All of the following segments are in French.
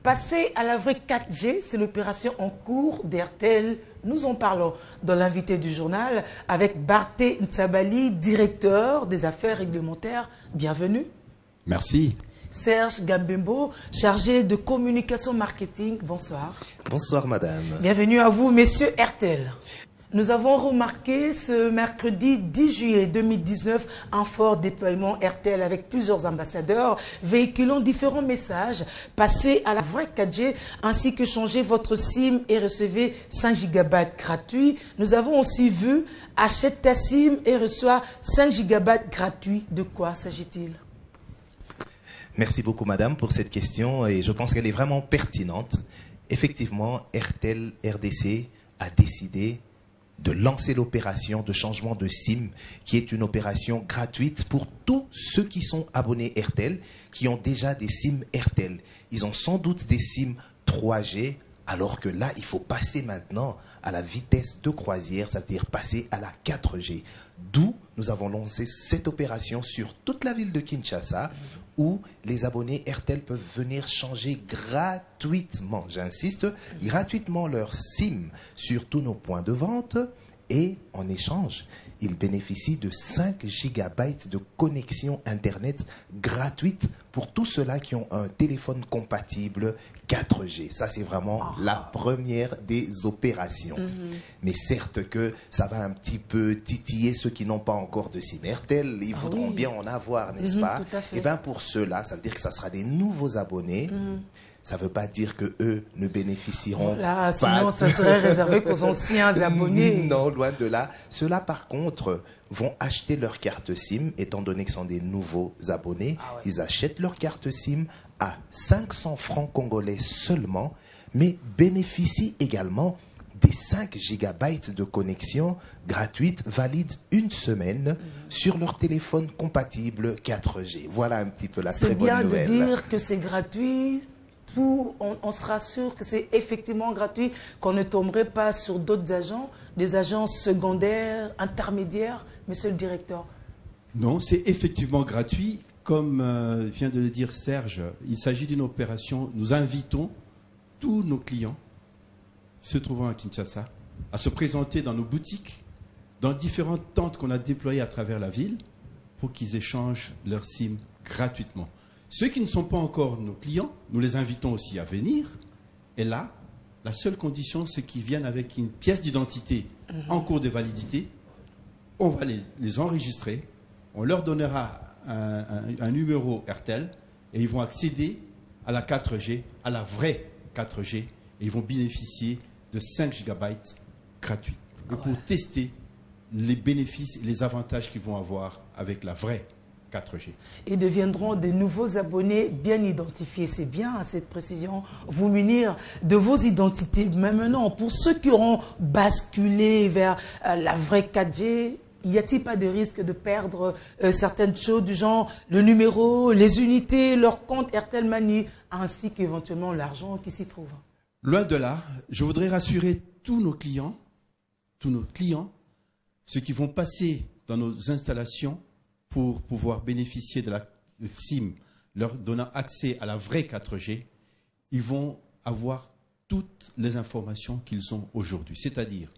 Passer à la vraie 4G, c'est l'opération en cours d'Airtel. Nous en parlons dans l'invité du journal avec Barthé Ntsabali, directeur des affaires réglementaires. Bienvenue. Merci. Serge Gambembo, chargé de communication marketing. Bonsoir. Bonsoir, madame. Bienvenue à vous, messieurs Airtel. Nous avons remarqué ce mercredi 10 juillet 2019 un fort déploiement Airtel avec plusieurs ambassadeurs véhiculant différents messages. Passez à la vraie 4G ainsi que changez votre SIM et recevez 5 GB gratuits. Nous avons aussi vu achète ta SIM et reçois 5 GB gratuits. De quoi s'agit-il? Merci beaucoup, madame, pour cette question et je pense qu'elle est vraiment pertinente. Effectivement, Airtel RDC a décidé de lancer l'opération de changement de SIM, qui est une opération gratuite pour tous ceux qui sont abonnés Airtel, qui ont déjà des SIM Airtel. Ils ont sans doute des SIM 3G, alors que là, il faut passer maintenant à la vitesse de croisière, c'est-à-dire passer à la 4G. D'où nous avons lancé cette opération sur toute la ville de Kinshasa, où les abonnés Airtel peuvent venir changer gratuitement, j'insiste, gratuitement leur SIM sur tous nos points de vente et en échange, ils bénéficient de 5 GB de connexion Internet gratuite pour tous ceux-là qui ont un téléphone compatible 4G. Ça, c'est vraiment la première des opérations. Mais certes que ça va un petit peu titiller ceux qui n'ont pas encore de SIM Airtel. Ils voudront bien en avoir, n'est-ce pas? Et bien pour ceux-là, ça veut dire que ça sera des nouveaux abonnés. Ça ne veut pas dire qu'eux ne bénéficieront pas. Sinon, ça serait réservé qu'aux anciens abonnés. Non, loin de là. Ceux-là, par contre, vont acheter leur carte SIM, étant donné que ce sont des nouveaux abonnés. Ils achètent leur carte SIM à 500 francs congolais seulement, mais bénéficient également des 5 GB de connexion gratuite valide une semaine sur leur téléphone compatible 4G. Voilà un petit peu la très bonne nouvelle. C'est bien de dire que c'est gratuit. On sera sûr que c'est effectivement gratuit, qu'on ne tomberait pas sur d'autres agents, des agents secondaires, intermédiaires, monsieur le directeur. Non, c'est effectivement gratuit. Comme vient de le dire Serge, il s'agit d'une opération. Nous invitons tous nos clients se trouvant à Kinshasa à se présenter dans nos boutiques, dans différentes tentes qu'on a déployées à travers la ville, pour qu'ils échangent leur SIM gratuitement. Ceux qui ne sont pas encore nos clients, nous les invitons aussi à venir. Et là, la seule condition, c'est qu'ils viennent avec une pièce d'identité en cours de validité. On va les enregistrer. On leur donnera un numéro Airtel et ils vont accéder à la 4G, à la vraie 4G. Et ils vont bénéficier de 5 GB gratuits. Et pour tester les bénéfices et les avantages qu'ils vont avoir avec la vraie 4G. Ils deviendront des nouveaux abonnés bien identifiés. C'est bien cette précision. Vous munir de vos identités. Mais maintenant, pour ceux qui auront basculé vers la vraie 4G, y a-t-il pas de risque de perdre certaines choses du genre le numéro, les unités, leur compte Airtel Money, ainsi qu'éventuellement l'argent qui s'y trouve? Loin de là, je voudrais rassurer tous nos clients, ceux qui vont passer dans nos installations pour pouvoir bénéficier de la SIM, leur donnant accès à la vraie 4G, ils vont avoir toutes les informations qu'ils ont aujourd'hui. C'est-à-dire,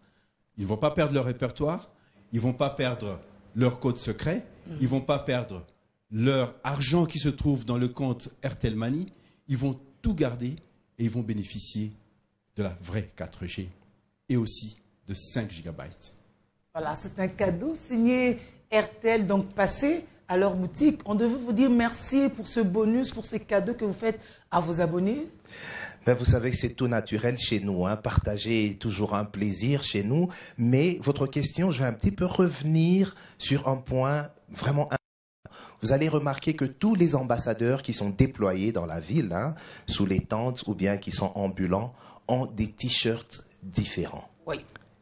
ils ne vont pas perdre leur répertoire, ils ne vont pas perdre leur code secret, ils ne vont pas perdre leur argent qui se trouve dans le compte Airtel Money, ils vont tout garder et ils vont bénéficier de la vraie 4G et aussi de 5 GB. Voilà, c'est un cadeau signé Airtel, donc passez à leur boutique. On devait vous dire merci pour ce bonus, pour ces cadeaux que vous faites à vos abonnés. Ben, vous savez que c'est tout naturel chez nous. Partager est toujours un plaisir chez nous. Mais votre question, je vais un petit peu revenir sur un point vraiment important. Vous allez remarquer que tous les ambassadeurs qui sont déployés dans la ville, sous les tentes ou bien qui sont ambulants, ont des t-shirts différents. Oui.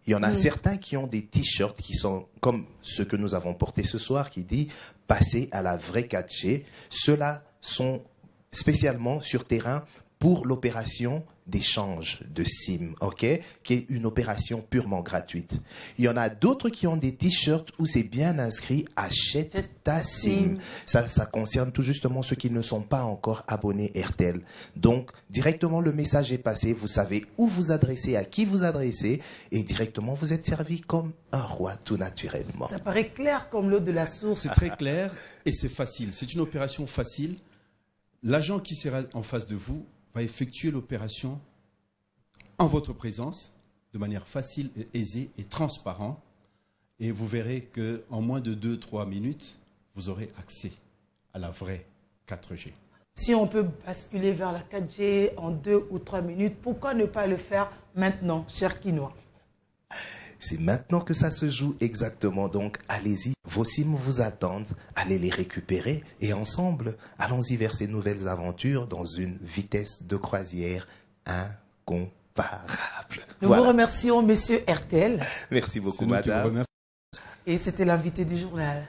Il y en a certains qui ont des t-shirts qui sont comme ceux que nous avons portés ce soir, qui dit « Passer à la vraie 4G ». Ceux-là sont spécialement sur terrain pour l'opération d'échange de SIM, ok, qui est une opération purement gratuite. Il y en a d'autres qui ont des t-shirts où c'est bien inscrit « Achète ta SIM ». Ça concerne tout justement ceux qui ne sont pas encore abonnés RTL. Donc, directement, le message est passé. Vous savez où vous adresser, à qui vous adresser, et directement, vous êtes servi comme un roi tout naturellement. Ça paraît clair comme l'eau de la source. C'est très clair et c'est facile. C'est une opération facile. L'agent qui sera en face de vous va effectuer l'opération en votre présence, de manière facile, et aisée et transparente. Et vous verrez qu'en moins de 2-3 minutes, vous aurez accès à la vraie 4G. Si on peut basculer vers la 4G en 2 ou 3 minutes, pourquoi ne pas le faire maintenant, cher Quinoa? C'est maintenant que ça se joue exactement, donc allez-y, vos SIM vous attendent, allez les récupérer et ensemble, allons-y vers ces nouvelles aventures dans une vitesse de croisière incomparable. Nous vous remercions, messieurs RTL. Merci beaucoup, madame. Et c'était l'invité du journal.